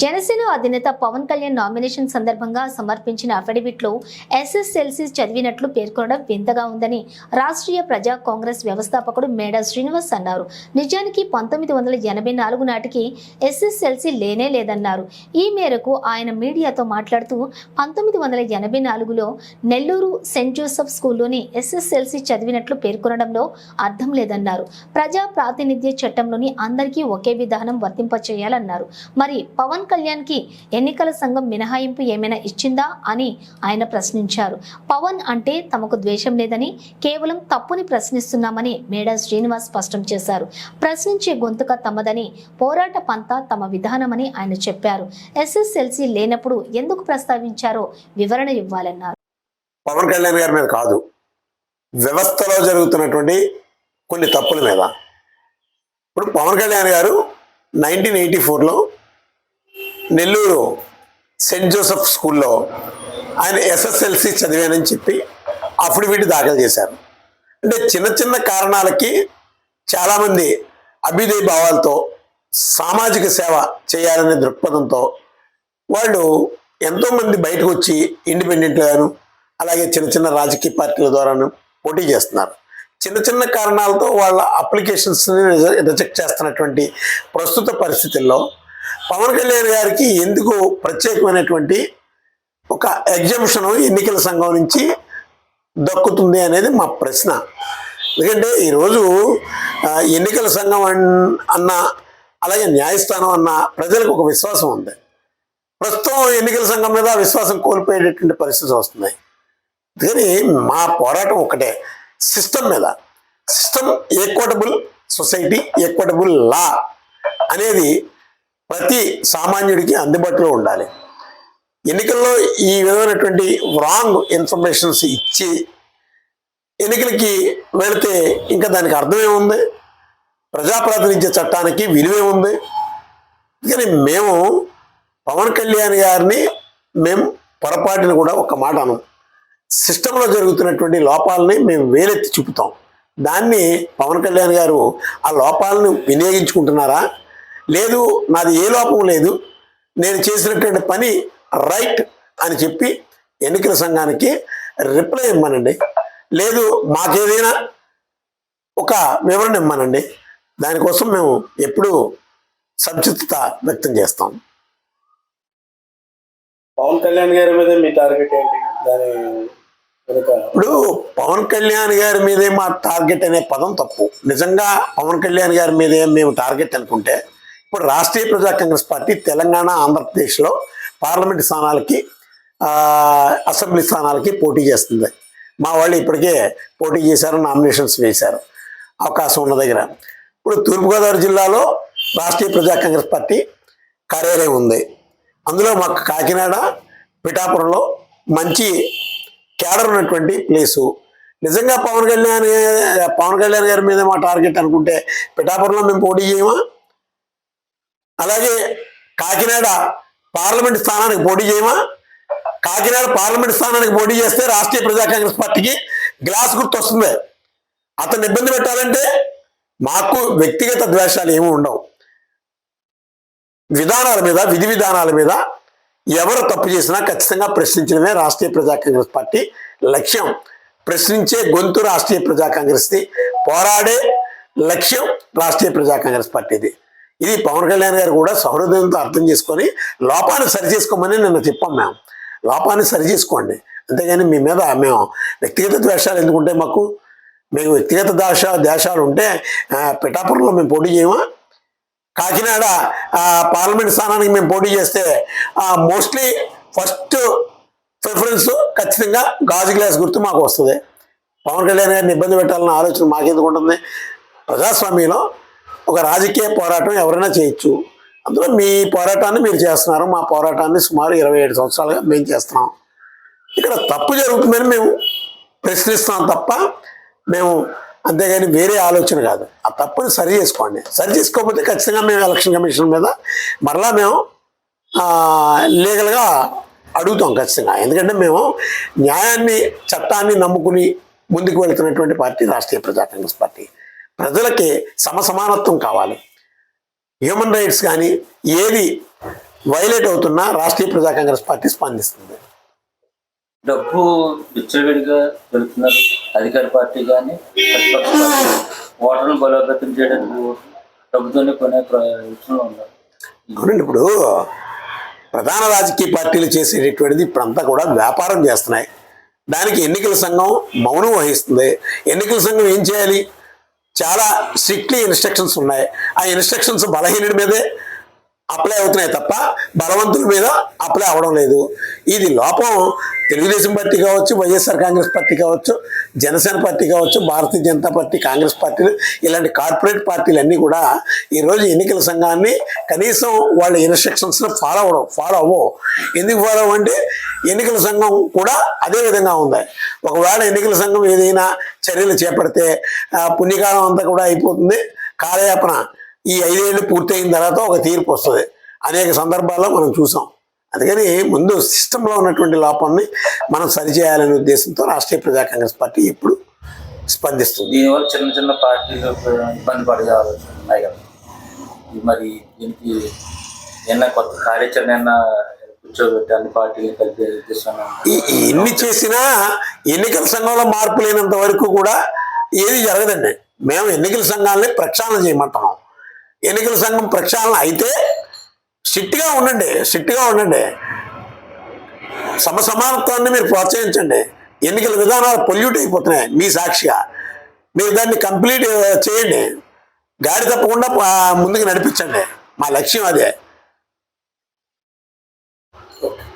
జనసేన అధినేత పవన్ కళ్యాణ్ నామినేషన్ సందర్భంగా సమర్పించిన అఫిడవిట్లో ఎస్ఎస్ఎల్సీ చదివినట్లు పేర్కొనడం వింతగా ఉందని రాష్ట్రీయ ప్రజా కాంగ్రెస్ వ్యవస్థాపకుడు మేడా శ్రీనివాస్ అన్నారు. నిజానికి 1984 నాటికి ఎస్ఎస్ఎల్సీ లేనే లేదన్నారు. ఈ మేరకు ఆయన మీడియాతో మాట్లాడుతూ 1984లో నెల్లూరు సెయింట్ జోసెఫ్ స్కూల్లోని ఎస్ఎస్ఎల్సీ చదివినట్లు పేర్కొనడంలో అర్థం లేదన్నారు. ప్రజా ప్రాతినిధ్య చట్టంలోని అందరికీ ఒకే విధానం వర్తింపచేయాలన్నారు. మరి పవన్ కళ్యాణ్ కి ఎన్నికల సంఘం మినహాయింపు ఏమైనా ఇచ్చిందా అని ఆయన ప్రశ్నించారు. పవన్ అంటే తమకు ద్వేషం లేదని, కేవలం తప్పుని ప్రశ్నిస్తున్నామని మేడా శ్రీనివాస్ స్పష్టం చేశారు. ప్రశ్నించే గొంతుక తమదని, పోరాట పంతా తమ విధానమని ఆయన చెప్పారు. ఎస్ఎస్ఎల్సీ లేనప్పుడు ఎందుకు ప్రస్తావించారో వివరణ ఇవ్వాలన్నారు. పవన్ కళ్యాణ్ గారి మీద కాదు, వ్యవస్థలో జరుగుతున్నటువంటి కొన్ని తప్పుల మీద. ఇప్పుడు పవన్ కళ్యాణ్ గారు 1984లో నెల్లూరు సెయింట్ జోసెఫ్ స్కూల్లో ఆయన ఎస్ఎస్ఎల్సి చదివానని చెప్పి అఫిడవిట్ దాఖలు చేశారు. అంటే చిన్న చిన్న కారణాలకి చాలామంది అభ్యుదయ భావాలతో సామాజిక సేవ చేయాలనే దృక్పథంతో వాళ్ళు ఎంతోమంది బయటకు వచ్చి ఇండిపెండెంట్గాను అలాగే చిన్న చిన్న రాజకీయ పార్టీల ద్వారాను పోటీ చేస్తున్నారు. చిన్న చిన్న కారణాలతో వాళ్ళ అప్లికేషన్స్ని రిజెక్ట్ చేస్తున్నటువంటి ప్రస్తుత పరిస్థితుల్లో పవన్ కళ్యాణ్ గారికి ఎందుకు ప్రత్యేకమైనటువంటి ఒక ఎగ్జంప్షన్ ఎన్నికల సంఘం నుంచి దక్కుతుంది అనేది మా ప్రశ్న. ఎందుకంటే ఈరోజు ఎన్నికల సంఘం అన్న అలాగే న్యాయస్థానం అన్న ప్రజలకు ఒక విశ్వాసం ఉంది. ప్రస్తుతం ఎన్నికల సంఘం మీద విశ్వాసం కోల్పోయేటటువంటి పరిస్థితులు వస్తున్నాయి. అందుకని మా పోరాటం ఒకటే, సిస్టమ్ మీద. సిస్టమ్ ఈక్వటబుల్ సొసైటీ, ఈక్వటబుల్ లా అనేది ప్రతి సామాన్యుడికి అందుబాటులో ఉండాలి. ఎన్నికల్లో ఈ విధమైనటువంటి రాంగ్ ఇన్ఫర్మేషన్స్ ఇచ్చి ఎన్నికలకి వెళితే ఇంకా దానికి అర్థమేముంది? ప్రజాప్రాతినిధ్య చట్టానికి విలువేముంది? కానీ మేము పవన్ కళ్యాణ్ గారిని మేము పొరపాటుని కూడా ఒక మాట అనం. సిస్టంలో జరుగుతున్నటువంటి లోపాలని మేము వేలెత్తి చూపుతాం. దాన్ని పవన్ కళ్యాణ్ గారు ఆ లోపాలను వినియోగించుకుంటున్నారా? లేదు, నాది ఏ లోపం లేదు, నేను చేసినటువంటి పని రైట్ అని చెప్పి ఎన్నికల సంఘానికి రిప్లై ఇమ్మనండి. లేదు, మాకేదైనా ఒక వివరణ ఇమ్మనండి. దానికోసం మేము ఎప్పుడూ సంసిద్ధత వ్యక్తం చేస్తాం. పవన్ కళ్యాణ్ గారి మీద మీ టార్గెట్ ఏంటి? ఇప్పుడు పవన్ కళ్యాణ్ గారి మీదే మా టార్గెట్ అనే పదం తప్పు. నిజంగా పవన్ కళ్యాణ్ గారి మీదే మేము టార్గెట్ అనుకుంటే ఇప్పుడు రాష్ట్రీయ ప్రజా కాంగ్రెస్ పార్టీ తెలంగాణ, ఆంధ్రప్రదేశ్లో పార్లమెంట్ స్థానాలకి, అసెంబ్లీ స్థానాలకి పోటీ చేస్తుంది. మా వాళ్ళు ఇప్పటికే పోటీ చేశారు, నామినేషన్స్ వేశారు అవకాశం ఉన్న దగ్గర. ఇప్పుడు తూర్పుగోదావరి జిల్లాలో రాష్ట్రీయ ప్రజా కాంగ్రెస్ పార్టీ కార్యాలయం ఉంది. అందులో మాకు కాకినాడ, పిఠాపురంలో మంచి క్యాడర్ ఉన్నటువంటి ప్లేసు. నిజంగా పవన్ కళ్యాణ్ గారి మీద మా టార్గెట్ అనుకుంటే పిఠాపురంలో మేము పోటీ చేయమా? అలాగే కాకినాడ పార్లమెంట్ స్థానానికి పోటీ చేయమా? కాకినాడ పార్లమెంట్ స్థానానికి పోటీ చేస్తే రాష్ట్రీయ ప్రజా కాంగ్రెస్ పార్టీకి గ్లాస్ గుర్తు వస్తుంది. అతన్ని ఇబ్బంది పెట్టాలంటే మాకు వ్యక్తిగత ద్వేషాలు ఏమి ఉండవు. విధానాల మీద, విధి విధానాల మీద ఎవరు తప్పు చేసినా ఖచ్చితంగా ప్రశ్నించడమే రాష్ట్రీయ ప్రజా కాంగ్రెస్ పార్టీ లక్ష్యం. ప్రశ్నించే గొంతు రాష్ట్రీయ ప్రజా కాంగ్రెస్ది, పోరాడే లక్ష్యం రాష్ట్రీయ ప్రజా కాంగ్రెస్ పార్టీది. ఇది పవన్ కళ్యాణ్ గారు కూడా సహృదయంతో అర్థం చేసుకొని లోపాన్ని సరి చేసుకోమని నిన్న చెప్పాం. మేము లోపాన్ని సరి చేసుకోండి, అంతేగాని మీ మీద మేము వ్యక్తిగత ద్వేషాలు ఎందుకుంటే మేము వ్యక్తిగత ద్వేషాలు ఉంటే పిఠాపురంలో మేము పోటీ చేయమా? కాకినాడ పార్లమెంట్ స్థానానికి మేము పోటీ చేస్తే మోస్ట్లీ ఫస్ట్ ప్రిఫరెన్స్ ఖచ్చితంగా గాజు గ్లాస్ గుర్తు మాకు వస్తుంది. పవన్ కళ్యాణ్ గారిని ఇబ్బంది పెట్టాలన్న ఆలోచన మాకెందుకు ఉంటుంది? ప్రజాస్వామ్యంలో ఒక రాజకీయ పోరాటం ఎవరైనా చేయొచ్చు. అందులో మీ పోరాటాన్ని మీరు చేస్తున్నారు, మా పోరాటాన్ని సుమారు 27 సంవత్సరాలుగా మేము చేస్తున్నాం. ఇక్కడ తప్పు జరుగుతుందని మేము ప్రశ్నిస్తాం తప్ప మేము అంతేగాని వేరే ఆలోచన కాదు. ఆ తప్పుని సరి చేసుకోండి. సరి చేసుకోకపోతే ఖచ్చితంగా మేము ఎలక్షన్ కమిషన్ మీద మరలా మేము లీగల్గా అడుగుతాం ఖచ్చితంగా. ఎందుకంటే మేము న్యాయాన్ని, చట్టాన్ని నమ్ముకుని ముందుకు వెళుతున్నటువంటి పార్టీ రాష్ట్రీయ ప్రజా కాంగ్రెస్ పార్టీ. ప్రజలకి సమానత్వం కావాలి. హ్యూమన్ రైట్స్ కానీ ఏది వైలేట్ అవుతున్నా రాష్ట్రీయ ప్రజా కాంగ్రెస్ పార్టీ స్పందిస్తుంది. డబ్బు విచ్చలవిడిగా పెడుతున్నారు అధికార పార్టీ కానీ ప్రతిపక్ష పార్టీ. ఓటర్లను బలోపేతం చేయడానికి డబ్బుతోనే కొనే విషయంలో ఉన్నారు. అవునండి, ఇప్పుడు ప్రధాన రాజకీయ పార్టీలు చేసేటటువంటిది ఇప్పుడంతా కూడా వ్యాపారం చేస్తున్నాయి. దానికి ఎన్నికల సంఘం మౌనం వహిస్తుంది. ఎన్నికల సంఘం ఏం చేయాలి? చాలా స్ట్రిక్ట్లీ ఇన్స్ట్రక్షన్స్ ఉన్నాయి. ఆ ఇన్స్ట్రక్షన్స్ బలహీనుడి మీదే అప్లై అవుతున్నాయి తప్ప బలవంతుల మీద అప్లై అవ్వడం లేదు. ఇది లోపం తెలుగుదేశం పార్టీ కావచ్చు, వైఎస్ఆర్ కాంగ్రెస్ పార్టీ కావచ్చు, జనసేన పార్టీ కావచ్చు, భారతీయ జనతా పార్టీ, కాంగ్రెస్ పార్టీలు, ఇలాంటి కార్పొరేట్ పార్టీలు అన్నీ కూడా ఈరోజు ఎన్నికల సంఘాన్ని కనీసం వాళ్ళ ఇన్స్ట్రక్షన్స్ని ఫాలో అవ్వవు. ఎందుకు ఫాలో అవ్వంటే ఎన్నికల సంఘం కూడా అదే విధంగా ఉంది. ఒకవేళ ఎన్నికల సంఘం ఏదైనా చర్యలు చేపడితే పుణ్యకాలం అంతా కూడా అయిపోతుంది. కాలయాపన ఈ 5 ఏళ్ళు పూర్తయిన తర్వాత ఒక తీర్పు వస్తుంది. అనేక సందర్భాల్లో మనం చూసాం. అందుకని ముందు సిస్టంలో ఉన్నటువంటి లోపాన్ని మనం సరిచేయాలనే ఉద్దేశంతో రాష్ట్రీయ ప్రజా కాంగ్రెస్ పార్టీ ఎప్పుడు స్పందిస్తుంది. దీనివల్ల చిన్న చిన్న పార్టీలు ఇబ్బంది పడే ఆలోచన ఉన్నాయి కదా. మరి దీనికి ఏమన్నా కొత్త కార్యాచరణ కూర్చోబెట్టి అన్ని పార్టీలు కలిపి ఎన్ని చేసినా ఎన్నికల సంఘంలో మార్పు లేనంత వరకు కూడా ఏది జరగదండి. మేము ఎన్నికల సంఘాలని ప్రక్షాళన చేయమంటున్నాం. ఎన్నికల సంఘం ప్రక్షాళన అయితే స్ట్రిక్ట్గా ఉండండి. సమానత్వాన్ని మీరు ప్రోత్సహించండి. ఎన్నికల విధానాలు పొల్యూట్ అయిపోతున్నాయి. మీ సాక్షిగా మీరు దాన్ని కంప్లీట్ చేయండి. గాడి తప్పకుండా ముందుకు నడిపించండి. మా లక్ష్యం అదే.